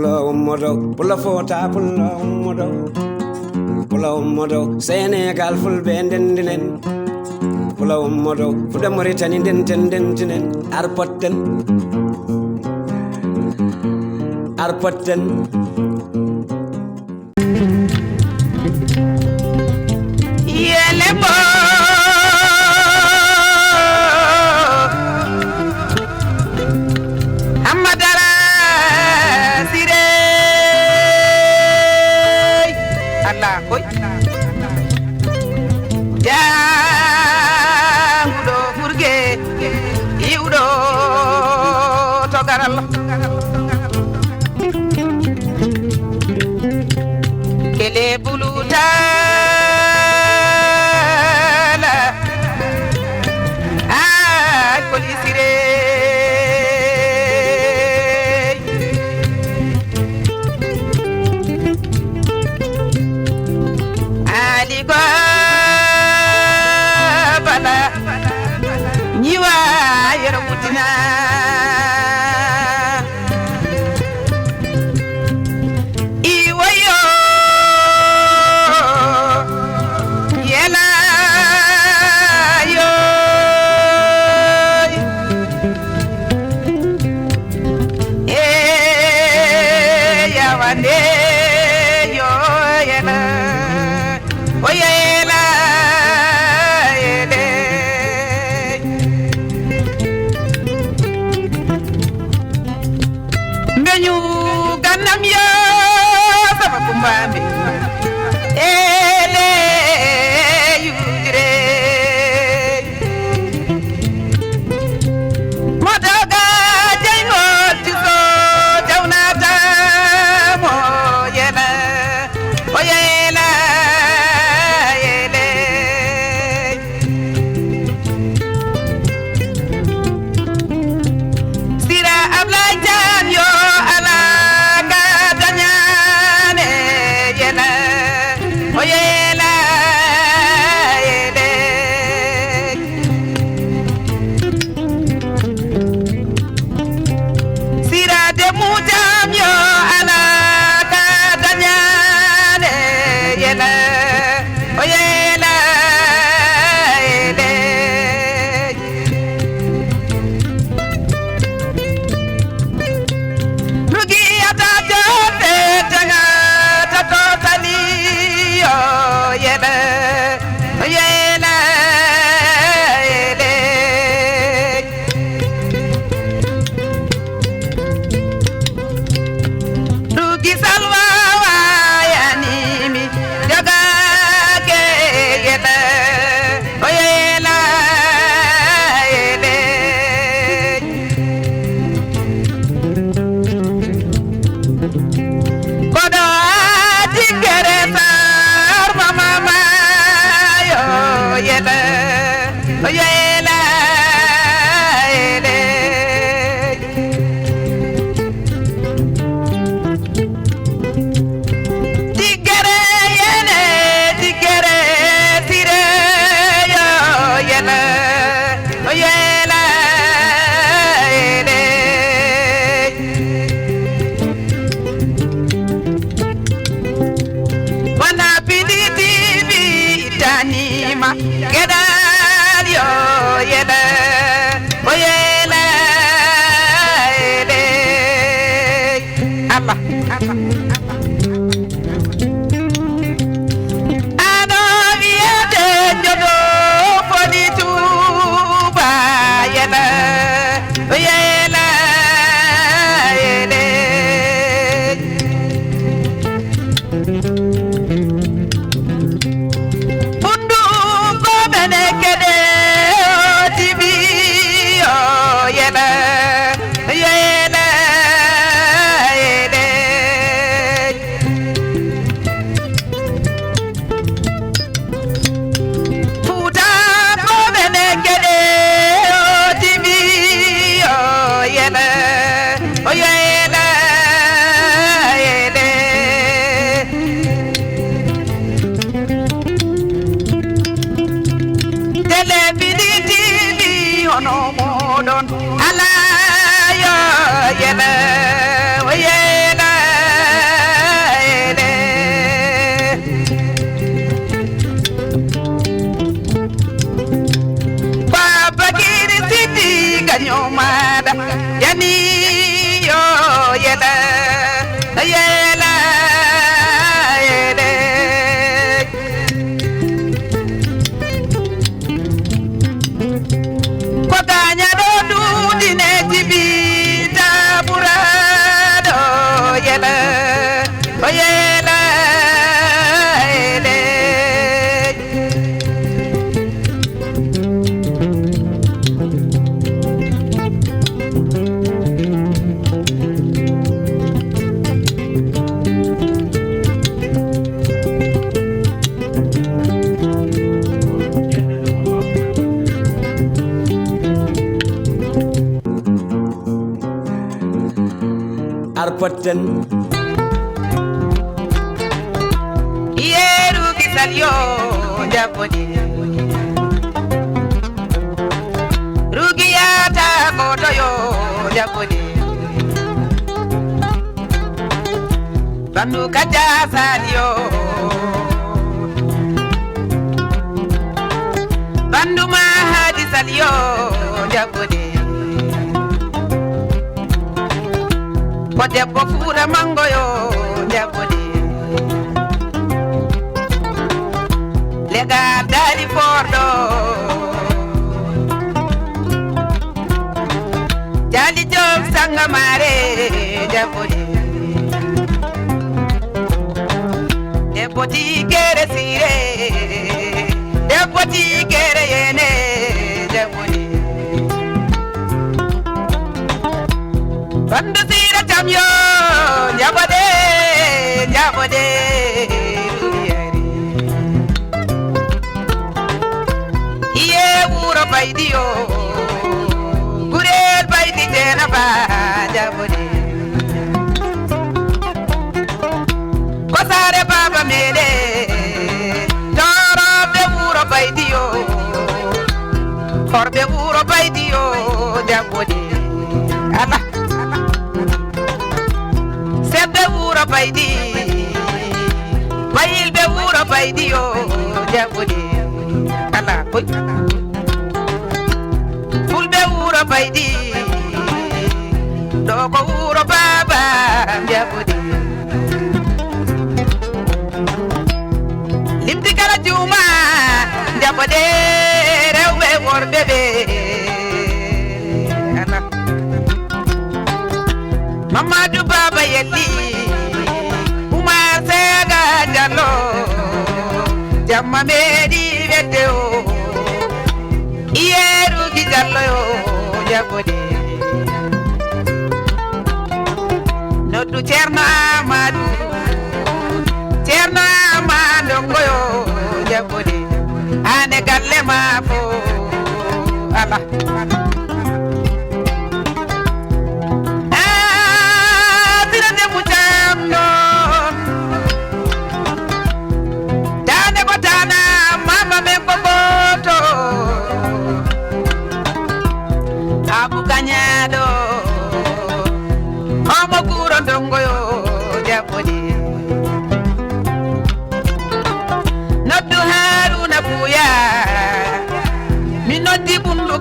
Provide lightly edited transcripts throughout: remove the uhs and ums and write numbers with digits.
pullo ummodo pulla fota pullo ummodo pulla ummodo Sénégal fulɓe ndendinen pulla ummodo fuɗa Mauritanie ndentinen arpotten yelebo amadara sire Allah koy jangudo furge iwdo to garal kele buluta batten yeru gisal yo jabodi rugiyata koto yo jabodi bandu kaja salio bandu mahadi salio jabodi debbo fuura mango yo jabodi lega dali fordo jali jom sanga mare jabodi debbo ti gere sire debbo ti gere yene jabodi bandu sira chamyo jabode jabode yari iye wuro baydiyo gurel baydi jena ba jabode kosare baba mele toro be wuro baydiyo korbe wuro baydiyo jabode ala sebbe wuro baydi bayilbe wuro baydi yo jabodi ala koy fulbe wuro baydi doko wuro baba jabodi limti kala juma jabode rewbe worbe be ala Mamadou Baba Yelli Umar Sega Jallo Jamma Medi Vedeo Iyeru Gi Jallo yo Jabodi Nodu Cerno Amadou Ngoyo Jabodi Ane galle ma fo ala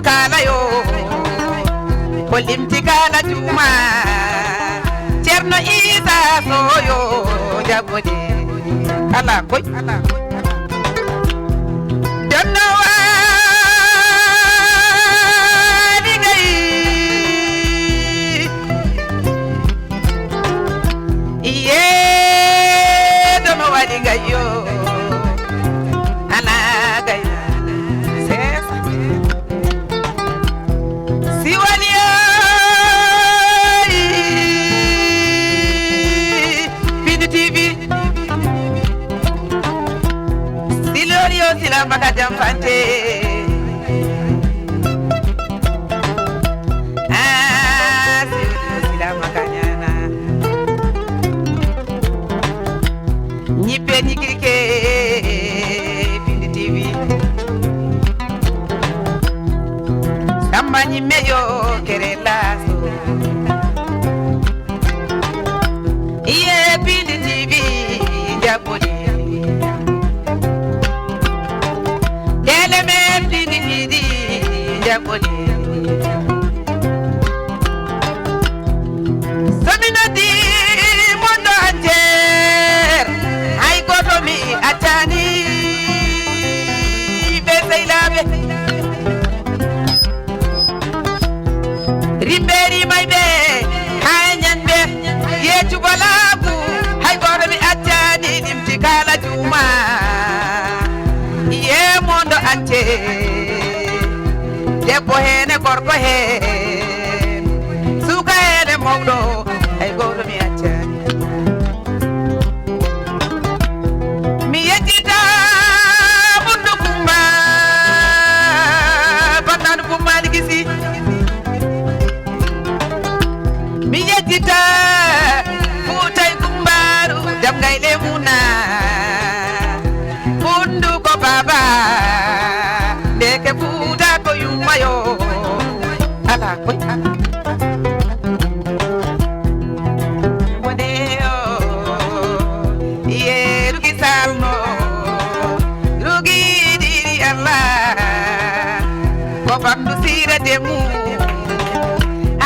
kala yo kolimti kala juma Cerno Isa soyo jabodi ala koy donno wadi gay iye donno wadi gay yo ala gay sila maka jamfante sila maka nyana nyipe nyikirike Pindi TV samba nyimeyo kerelaso iye Pindi TV jabodi jabodi Saminati mondo anjer ay goto mi atani be seylabe rimberi maybe hay nyande yetu balagu hay goto mi atani dimti kala juma ye mondo anjer debbo hene gorko hen suka hene mawɗo hay goto mi accani mi yejjita bundu kumba bannanu kummani gisi mi yejjita mu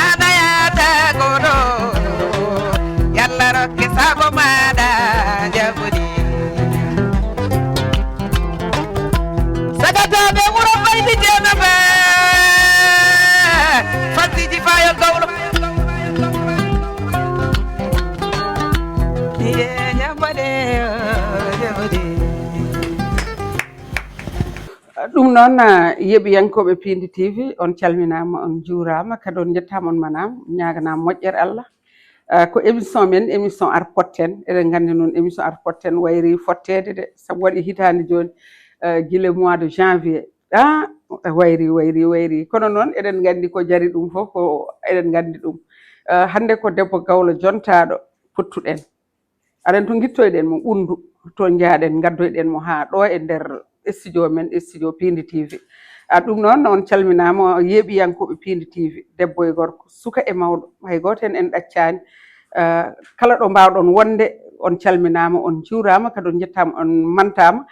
adayata goɗo yalla rokke sago maɗa jaɓuɗi sagataɓe wuro ɓaydi jenaɓe fattiji fayol gawlo ye jaɓaɗe jaɓuɗi ɗum noon yeɓiyankoɓe Pindi TV on calminama on juurama kadi on jettama on manama ñaganama moƴƴere Allah ko émission men émission ar potten eɗen gandi noon émission ar potten wayri fottede de saabu waɗi hitande joni guila mois de janvier wayri kono noon eɗen gandi ko jari ɗum foof ko eɗen gandi ɗum hande ko debbo gawlo jontaɗo pottuɗen aɗen to guittoyɗen mo ɓundu to jaaɗen gaddoyɗen mo ha ɗo e nder studio men studio Pindi TV ɗum noon on calminama yeeɓiyankoɓe Pindi TV debbo e gorko suka e mawɗo hay goto en ɗaccani kala ɗo mbawɗon wonde on calminama on juurama kadi on jettama on mantama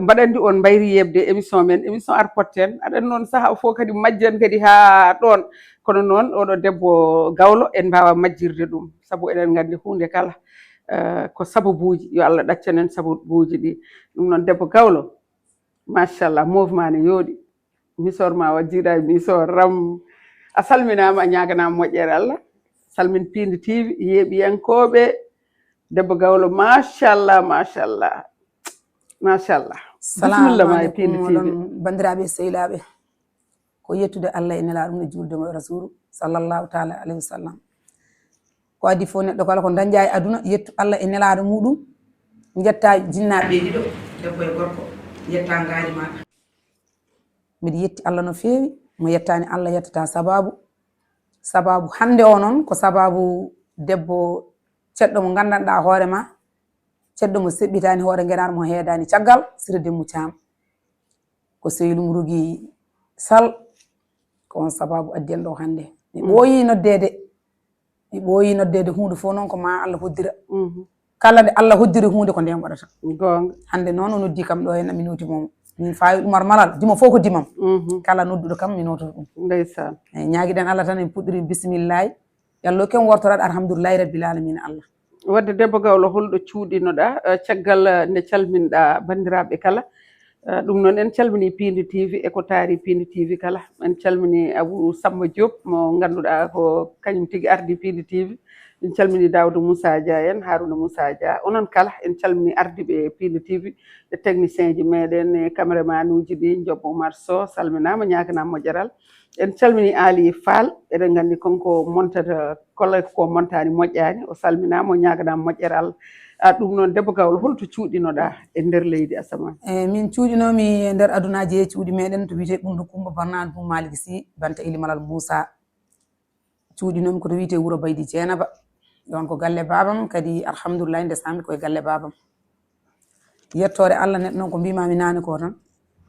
mbaɗandi on mbayri yebde émission men émission ar potten aɗen noon saaha fof kadi majjan kadi ha ɗon kono noon oɗo debbo gawlo en mbawa majjirde ɗum saabu eɗen gandi hunde kala ko sababuji yo Allah ɗaccanen sababuji ɗi ɗum noon debbo gawlo machallah mouvement ne yooɗi misor ma wajjiɗa e misor ram a salminama a ñaganama moƴƴere Allah salmin Pindi TV yeeɓiyankoɓe debbo gawlo machallah bisimilla ma e Pindi TV bandiraɓe sehilaɓe ko yettude Allah e nelaɗum ne juldemo e rasulu sallllahu taala alayhi wa sallam ko adi fof neɗɗo kala ko dañƴa e aduna yettu Allah e nelaɗo muɗum jetta jinnaɓe ɗiɗo debbo e gorko yetta ngaji maɗa mbiɗa yetti Allah no feewi mo yettani Allah yettata sababu hande o noon ko sababu debbo ceɗɗo mo gandanɗa hoorema ceɗɗo mo seɓɓitani hoore guenaɗo mo heedani caggal Sira Demba Thiam ko Seylum Rougui Sall ko on sababu addi en ɗo hande mi ɓooyi noddede hunde fof noon ko ma Allah hoddira kala nde Allah hoddiri hunde ko nden waɗata gonga hande noon o noddi kam ɗo henna mi noti momo min fawi Oumar Malal dimo fof ko dimam kala nodduɗo kam mi nototo ɗum ndeysan eyyi ñaguiɗen Allah tan en puɗɗori bisimillahi yallo ken wortoraɗo alhamdoulillahi rabbil alamina Allah wadde debbo gawlo holɗo cuuɗinoɗa caggal nde calminɗa bandiraɓe kala ɗum noon en calmini Pindi TV e ko taari Pindi TV kala en calmini Abou Samba Diop mo ganduɗa ko kañum tigui ardi Pindi TV en calmini Daouda Moussa Dia en Harouna Moussa Dia onon kala en calmini ardiɓe Pindi TV e technicien ji meɗen e caméraman uji ɗi Jobbo Oumar Sow salminama ñaganama moƴƴeral en calmini Ali Fall eɗen gandi konko montata kala ko montani moƴƴani o salminama o ñaganama moƴƴere Allah ɗum noon debbo gawlo holto cuuɗinoɗa e nder leydi Asamane min cuuɗinomi e nder adunaji he cuuɗi meɗen to wiyete ɓundu Coumba Barnade Bou Malick Sy Banta Ili Malal Moussa cuuɗinomi koto wiyete wuuro Baydi Dieynaba ɗon ko galle babam kadi alhamdoulillahi ndesami koye galle babam yettore Allah neɗɗo noon ko mbimami nane ko tan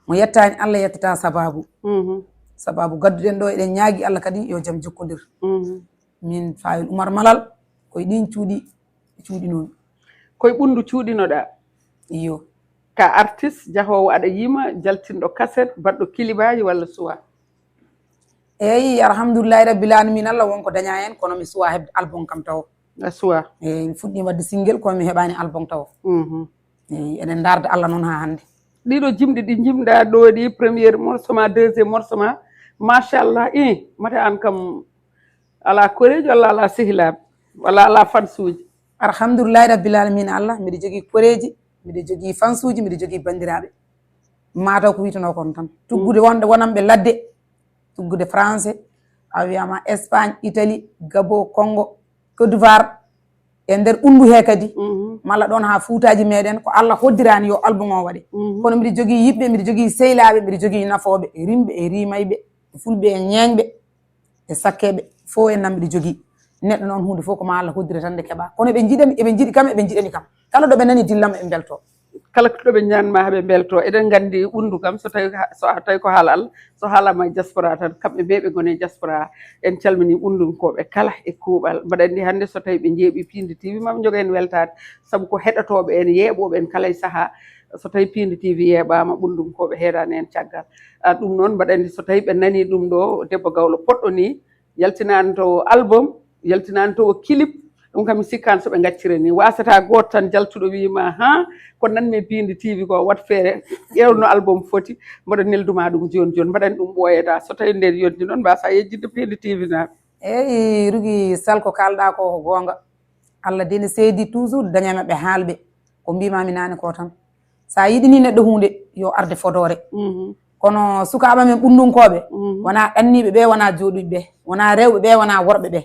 mo yettani Allah yettata sababu gadduɗen ɗo eɗen ñaagui Allah kadi yo jaam jokkodir min fawi Oumar Malal koye ɗin cuuɗinomi koye ɓundu cuuɗinoɗa iyo ka artiste jahowo aɗa yima jaltinɗo cassette baɗɗo kilibaji walla suwa eyyi alhamdoulillahi rabbil alamin Allah wonko daña hen kono mi suwa hebde album kam taw a suwa eyyi mi fuɗɗi wadde single kono mi heɓani album taw eyyi eɗen darde Allah noon ha hande ɗiɗo jimɗi ɗi jimɗa ɗo ɗi premiére morceau ma deuxiéme morceau ma machallah mata an kam ala koreji walla ala sehilaɓe walla ala fansuji alhamdoulillahi rabbil alamin Allah mbiɗa jogui koreji mbiɗa jogui fansuji mbiɗa jogui bandiraɓe mataw ko witano kon tan tuggude wonanɓe ladde tuggude français a wiyama Espagne Italie Gabon Congo Côte d'Ivoire e nder undu he kadi malla ɗon ha fuutaji meɗen ko Allah hoddirani yo album o waɗe kono mbiɗa jogui yiɓɓe mbiɗa jogui sehilaɓe mbiɗa jogui nafoɓe rimɓe e rimayɓe e fulɓe e ñeñɓe e sakkeɓe fo en nam mbiɗa jogui neɗɗo noon hunde fof ko ma Allah hoddira tan nde keeɓa kono eɓe jiɗami eɓe jiiɗi kam eɓe jiɗani kam kala ɗo ɓe nani dillama ɓe belto kala ko ɗoɓe ñanma haɓe belto eɗen gandi ɓundu kam so tawi ko haala Allah so haalama e diaspora tan kamɓe ɓe ɓe gone diaspora en calmini ɓundunkoɓe kala e kuuɓal mbaɗa andi hannde so tawi ɓe jeeɓi Pindi TV maɓe jogo en weltade saabu ko heɗotoɓe en yeeɓoɓe en kala e saaha so tawi Pindi TV yeɓama ɓurdum ko ɓe heerani hen caggal ɗum noon mbaɗa andi so tawi ɓe nani ɗum ɗo debbo gawlo poɗɗo ni yaltinani to album yaltinani to clip ɗum kam mi sikkani soɓe gaccire ni wasata goto tan jaltuɗo wima ha ko nanmi Pindi TV ko wat feere ƴewno album foti mboɗo nelduma ɗum joni joni mbaɗani ɗum ɓooyata so tawi nden yonti noon mbasa yejjidde Pindi TV naɓe eyyi Rougui Sall ko kalɗa ko gonga Allah de ne seedi toujours daña maɓɓe haalɓe ko mbimami nani ko tan sa yiɗini neɗɗo hunde yo arde fodore kono sukaɓa men ɓundunkoɓe wona ɗanniɓe ɓe wona jooɗuɓe ɓe wona rewɓe ɓe wona worɓe ɓe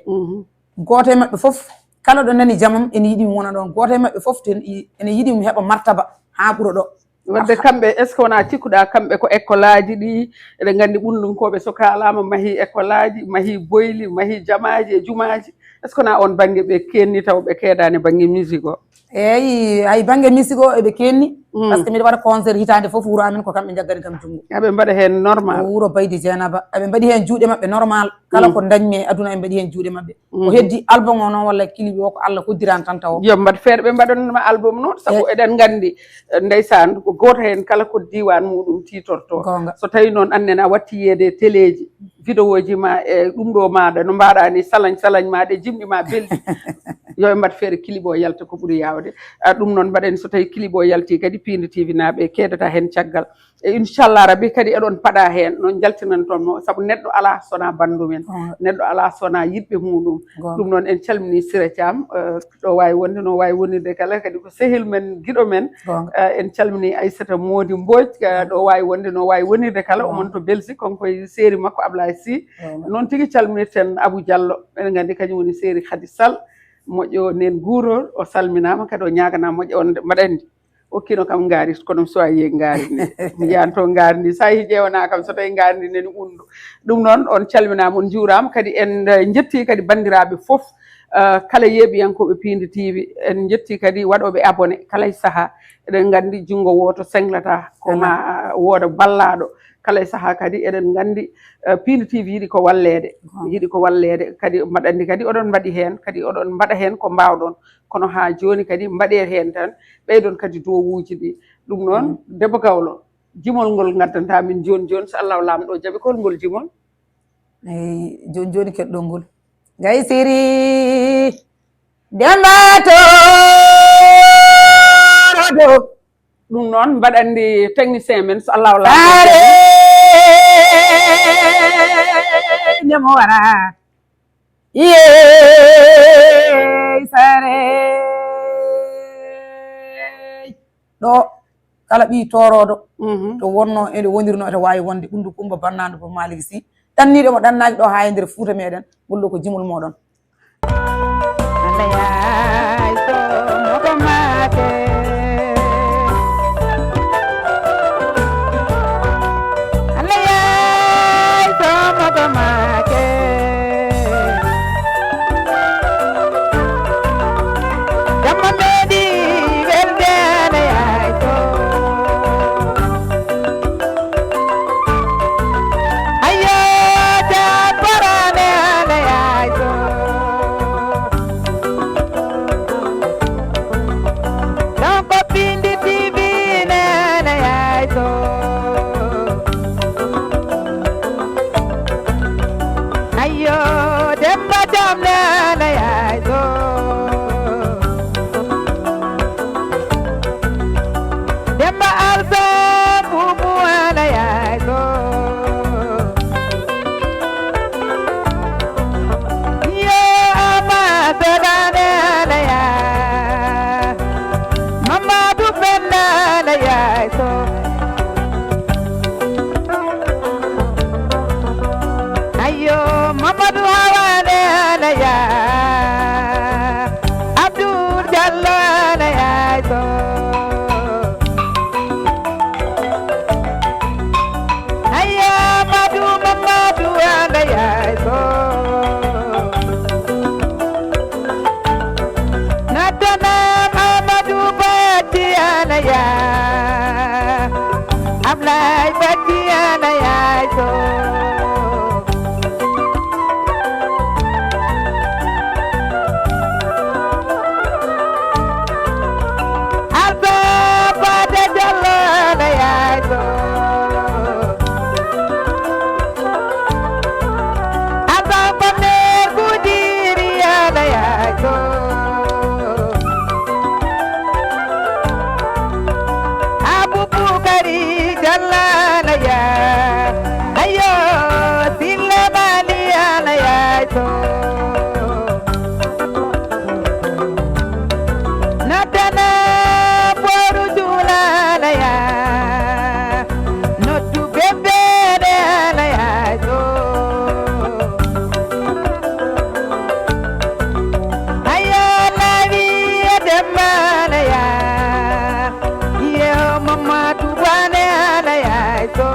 goto e maɓɓe foof kala ɗo nani jamam ene yiɗi mi wona ɗon goto e maɓɓe foof ene yiɗi mi heɓa martaba ha ɓuuro ɗo wadde kamɓe est ce que wona cikkuɗa kamɓe ko école aji ɗi eɗen gandi ɓundunkoɓe so kalama mahi école aji mahi boyli mahi jamaji e jumaji est ce que wona on banggue ɓe kenni taw ɓe keedani banggue musique o eyyi hay banggue musique o eɓe kenni par ce que mbiɗa waɗa concert hitande foof wuuro amen ko kamɓe jaggani kam junggo eɓe mbaɗa hen normal wuuro Baydi Dieynaba eɓe mbaɗi hen juuɗe maɓɓe normal kala ko dañmi e aduna eɓe mbaɗi hen juuɗe maɓɓe ko heddi album o noon walla clip o ko Allah koddirani tan taw yo mbaɗ feere ɓe mbaɗanma album noon saabu eɗen gandi ndeysan ko goto hen kala ko diwan muɗum titorto so tawi noon annen a watti yiyede télé ji vidéo ji ma e ɗum ɗo maɗa no mbaɗa ni salagne maɗa e jimɗi ma belɗi yo mbaɗ feere clip o yalta ko ɓuuri yawde ɗum noon mbaɗen so tawi clip o yalti kadi Pindi TV naɓe keedata hen caggal e inchallah rabbi kadi eɗon paɗa hen noon jaltinan toon no saabu neɗɗo ala sona bandumen neɗɗo ala sona yiɗɓe muɗum ɗum noon en calmini Sira Thiam ɗo wawi wonde no wawi wonirde kala kadi ko sehil men guiɗo men en calmini Aissata Mody Mbodj ɗo wawi wonde no wawi wonirde kala omon to Belgique konko e série makko Ablaye Sy noon tigui calminirten Abou Diallo eɗen gandi kañum woni série Khady Sall moƴƴo nen guurol o salminama kadi o ñaganama moƴƴo on mbaɗa andi hokkino kam ngaari kono so wayi ngaari ni mi yanto ngaari ni sa yi ƴewana kam so tawi ngaari ni neni undu ɗum noon on calminama on juurama kadi en jetti kadi bandiraɓe foof kala yeeɓiyankoɓe Pindi TV en jetti kadi waɗoɓe abonné kala e saaha eɗen gandi junggo woto senglata koma wooda ballaɗo kala e saaha kadi eɗen gandi Pindi TV yiɗi ko wallede kadi mbaɗandi kadi oɗon mbaɗi hen kadi oɗon mbaɗa hen ko mbawɗon kono ha joni kadi mbaɗe hen tan ɓeydon kadi dowuji ɗi ɗum noon debbo gawlo jimol ngol gaddanta min joni so Allah lamɗo jaaɓi kolngol jimol eyyi joni keɗɗol ngol gay siri dembato ɗum noon mbaɗandi technicien men so Allah lamɗo nemo wara ye sare ɗo kala ɓi toroɗo to wonno ene wonirno ete wawi wonde ɓundu Coumba Bannado Bob Malick Sy ɗanniɗo mo ɗannaji ɗo ha e nder Fouta meɗen gollo ko jimol moɗon natana boru julala ya notu bebe la ya so ayo la vie de mala ya yo mama tu bane la ya so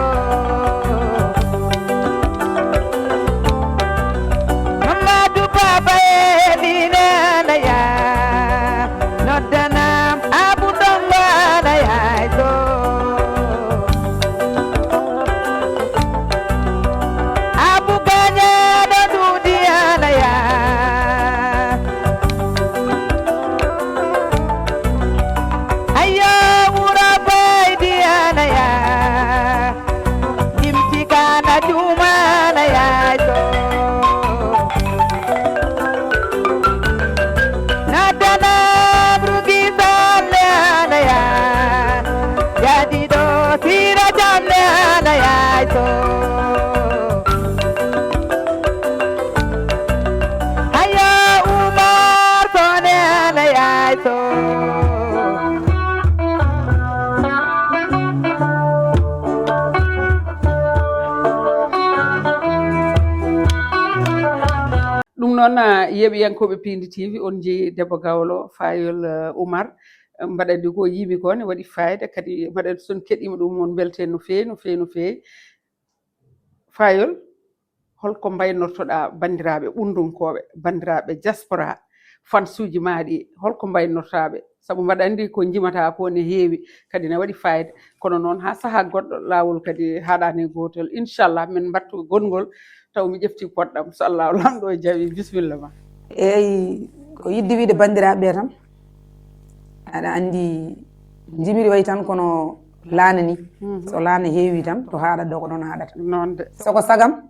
mama tu baba dina la ya nodana abu donga la ya so abu banya do dudia la ya ayo urabai dia la ya dimtika na juma la ya so nadana brugi sale la ya jadi do sira jamle la ya so ayo umar sone la ya so ɗum noon yeɓiyankoɓe Pindi TV on jeeyi debbo Gawlo Fayol Oumar mbaɗandi ko yimi ko ne waɗi fayida kadi mbaɗandi son keɗima ɗum on belte no feewi no feewi no feewi Fayol holko mbaynortoɗa bandiraɓe ɓundunkoɓe bandiraɓe diaspora fansuji maɗi holko mbaynortaɓe saabu mbaɗa andi ko jimata ko ne heewi kadi ne waɗi fayida kono noon ha saaha goɗɗo lawol kadi haɗani gotol inchallah min mbattu gongol taw mi ƴefti poɗɗam so Allah lamɗo e jaɓi bisimilla ma. eyyi ko yidde wiide bandiraɓe tan aɗa andi jimiri way tan kono laana ni so laana heewi tan to haɗat ɗo ko noon haɗata noon de soko sagam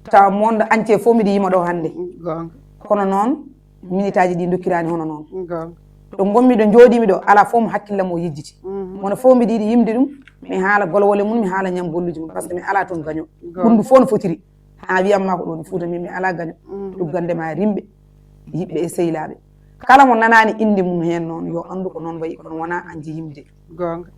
tawa monde entier fof mbiɗa yima ɗo hannde gonga kono noon minute aji ɗi dokkirani hono noon gonga ɗo gonmi ɗo jooɗimi ɗo ala fof mo hakkillam o yejjiti mono fof mbiɗa yiɗi yimde ɗum mi haala golwole mum mi haala ñam bolluji mum par ce que mi ala toon gaño ɓundu fof no fotiri ha wiyamma ko ɗo no Fuuta min mi ala gaño luggandema rimɓe yiɓɓe e sehilaɓe kala mo nanani inde mum hen noon yo andu ko noon wayi kono wona andi yimde gonga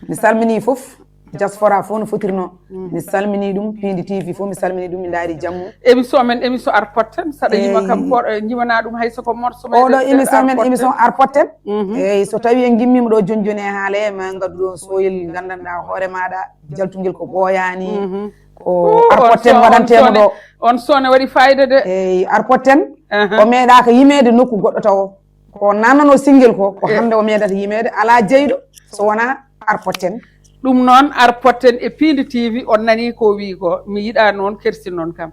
mi salmini fof diaspora fof no fotirno mi salmini ɗum Pindi TV fof mi salmini ɗum mi daari jammu émission men émission arpotten saɗa yima kam jimana ɗum hayso ko morceau oɗo émission men émission arpotten eyyi so tawi en gimmima ɗo joni joni e haale ma gaddu ɗo soyel gandanɗa hoore maɗa jaltugel ko ɓooyani ko arpotten waɗantemo ɗo on sone waɗi fayida de eyyi arpotten o meeɗaka yimede nokku goɗɗo taw ko nannano singuel ko hande o meeɗata yimede ala jeyɗo so wona arpotten ɗum noon arpotten e Pindi TV on nani ko wi ko mi yiɗa noon kersi noon kam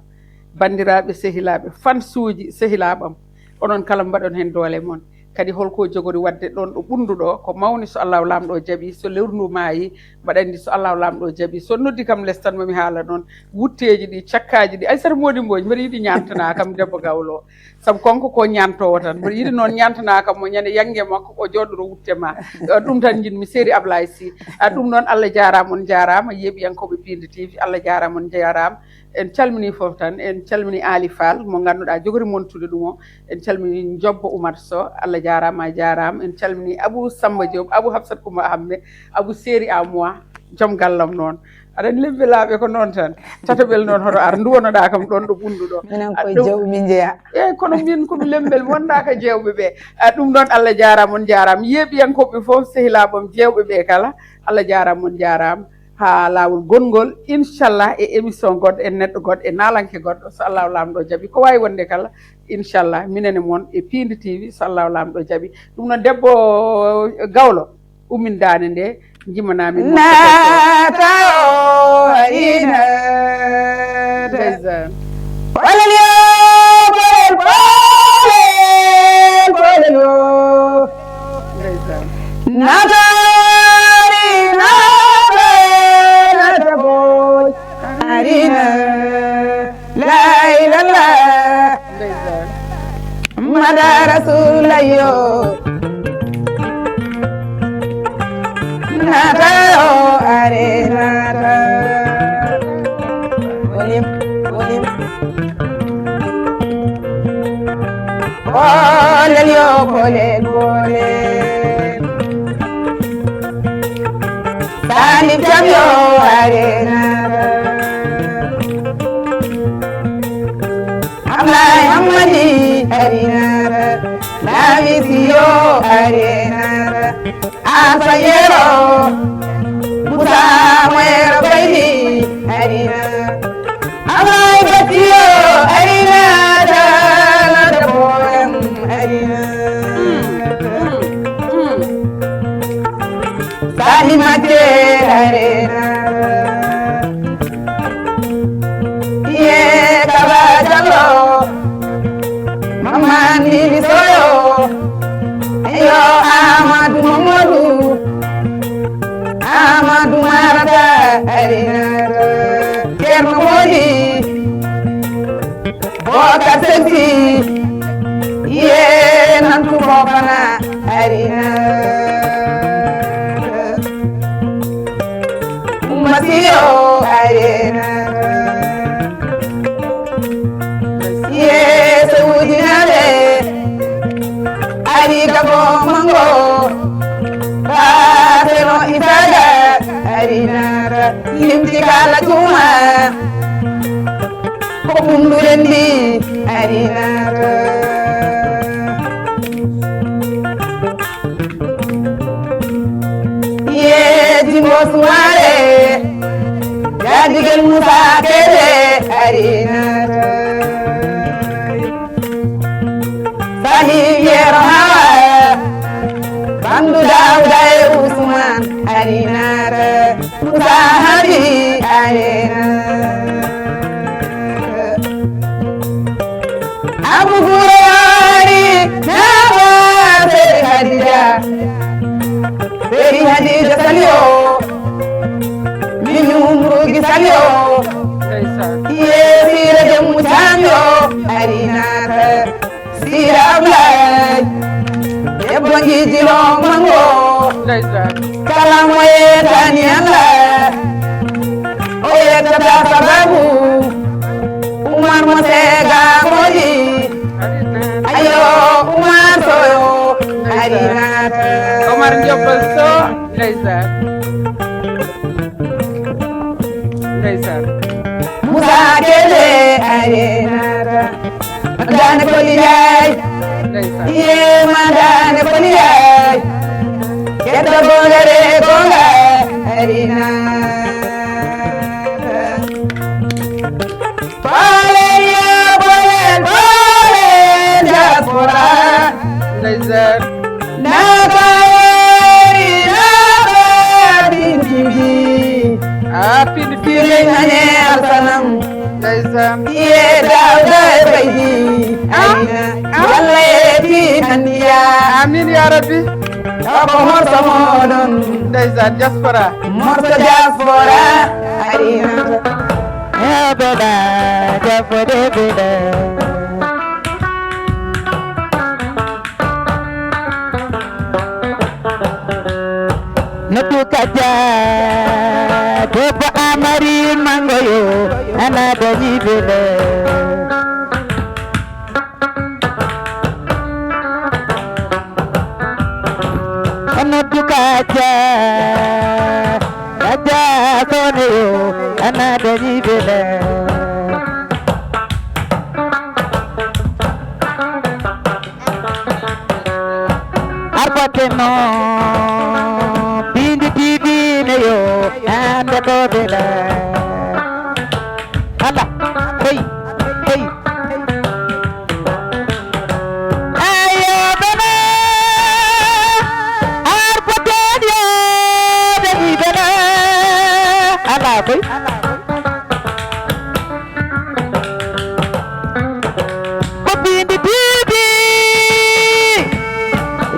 bandiraɓe sehilaɓe fansuji sehilaɓam onon kala mbaɗon hen doole moon kadi holko jogori wadde ɗon ɗo ɓunduɗo ko mawni so Allahu lamɗo jaaɓi so lewru maayi mbaɗa andi so Allahu lamɗo jaaɓi so noddi kam less tan mami haala noon wutteji ɗi cakkaji ɗi Aissata Mody Mbodj mbiɗa yiɗi ñantana kam debbo Gawlo saabu konko ko ñantowo tan mbiɗa yiɗi noon ñantana kam mo ñande yangge makko o joɗɗo wutte ma ɗum tan jinmi Séri Ablaye Sy ɗum noon Allah jarama on jarama yeeɓiyankoɓe Pindi TV Allah jarama on jarama en calmini fof tan en calmini Ali Fall mo ganduɗa jogori montude ɗum o en calmini Jobbo Oumar Sow Allah jarama a jarama en calmini Abou Samba Diop Abou Hafsat Coumba Hamme Abou Séri à moi joom gallam noon aɗani lebbelaɓe ko noon tan tataɓel noon hoto ar duwonoɗa kam ɗon ɗo ɓunduɗo minen koye jewɓe min jeeya eyyi kono min komi lembel wondaka jewɓe ɓe ɗum ɗon Allah jarama on jarama yeeɓiyankoɓe foof sehilaɓam jewɓe ɓe kala Allah jarama on jarama ha lawol gongol inchallah e émission goɗɗo e neɗɗo goɗɗo e nalanke goɗɗo so Allahu lamɗo jaaɓi ko wawi wonde kala inchallah minene moon e Pindi TV so Allahu lamɗo jaaɓi ɗum noon debbo Gawlo ummin dande nde jimanami natayo ina walal yo bolel yo natari nata boy arina la ilallah mada rasulayo natayo arenata olim bolel yo bolel bolel asayero musa moyero baydi arina amay batiyo arina dala daboyam arina salimate arina ye kaba jalo mamani bisoyo yo Amadou Marata arina Cerno Modi Boka Senti ye nantu bofana arina Masio arina ye Saudinale ari gabo mango baseno isaga ari nara limti kala tuma ko mundurendi ari nara ye jimbo suare jadigel musa kede ari nara Yero hawa Bandu Dauda Usman Arinara Musa Hadi Arinara Abu Gurari Nawa Seri Hadija Salio Minumrugi Salio Yesi Rajamu Samyo Arinara Sirablay Ebonji Jilong Mango Kalamoye Tanyala Oye Tata Sababu Umar Mosega Moji Ayo Umar Soyo Arinata Omar Ndiobal So ndeysaan Musa Kele Arinata Madane Koliyay Ye Madane Koliyay Keta Bongare Bonga Arina Valeria Bolen Diaspora ndeysaan Nakayeri Nabadinjigi Pindi Pili Nane Arsanam ndeysaan Ye Dauda Baydi Arina Walla Yeti Nandiya Amin ya Rabbi Ako Morsa Modon ndeysaan diaspora Morsa Diaspora Arina Beda, Jafode Beda. Nutu kaja, Debo Amari Mangoyo, Anada Beda. Nutu kaja, Kaja Soneyo, Anada Beda. Arpateno Bindi TV neyo anda to bela ala hey hey ayo bela arpateno deni bela ala boy Bindi TV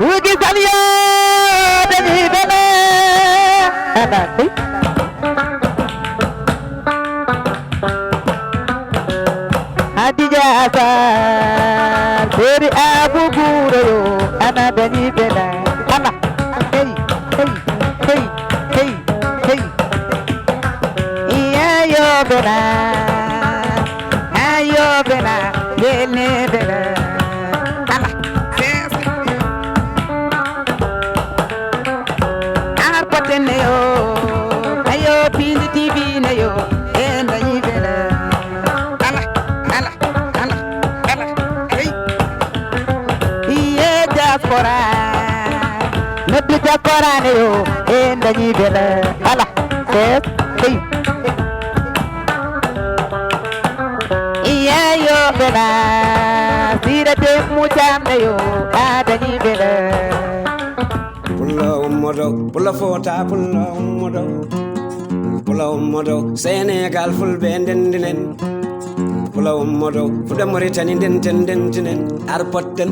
Rugi Salio deni bela ala boy Hadija Asar Seri Abu Guro ana deni bela ala hey hey hey hey hey iya yo bela ayo bela yene bela ala arpatene yo ayo Pindi TV ne yo enda ni bela ala ala ala ala hey iye diaspora noddita korane yo en dañi bela ala def hey iya yo bela sirate mutamne yo dañi bela pulla ummodo pulla fota pulla ummodo pulla ummodo Sénégal fulɓe ndendinen pulla ummodo fuɗa Mauritanie ndentinen arpotten